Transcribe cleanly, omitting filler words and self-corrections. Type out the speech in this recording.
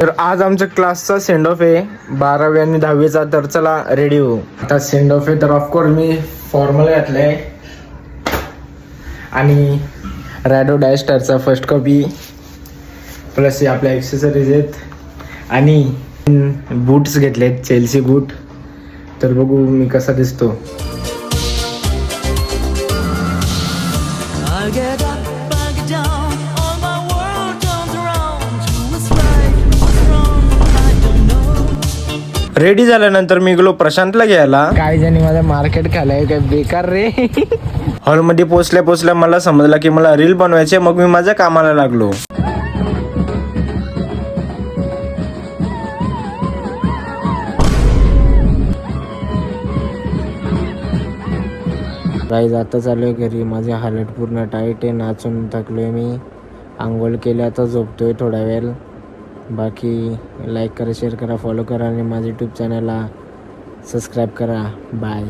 तर आज आमच्या क्लासचा सेंड ऑफ आहे 12वी आणि 10वीचा. तर चला रेडी हो. आता सेंड ऑफ आहे तर ऑफकोर्स मी फॉर्मल घातलंय आणि रॅडो डॅस्टरचा फर्स्ट कॉपी प्लस आपल्या ॲक्सेसरीज आहेत आणि बूट्स घेतलेत, चेल्सी बूट. तर बघू मी कसा दिसतो. रेडी झाल्यानंतर मी गेलो प्रशांतला घ्यायला. काही जणी माझं मार्केट खालाय काय बेकार रे. हॉलमध्ये पोचल्या मला समजलं की मला रील बनवायचे. मग मी माझ्या कामाला लागलो. गाईज आता चाललोय घरी. माझी हालत पूर्ण टाईट आहे, नाचून थकलोय मी. आंघोळ केली, आता झोपतोय थोडा वेळ. बाकी लाईक करा, शेअर करा, फॉलो करा आणि माझ्या यूट्यूब चॅनलला सबस्क्राईब करा. बाय.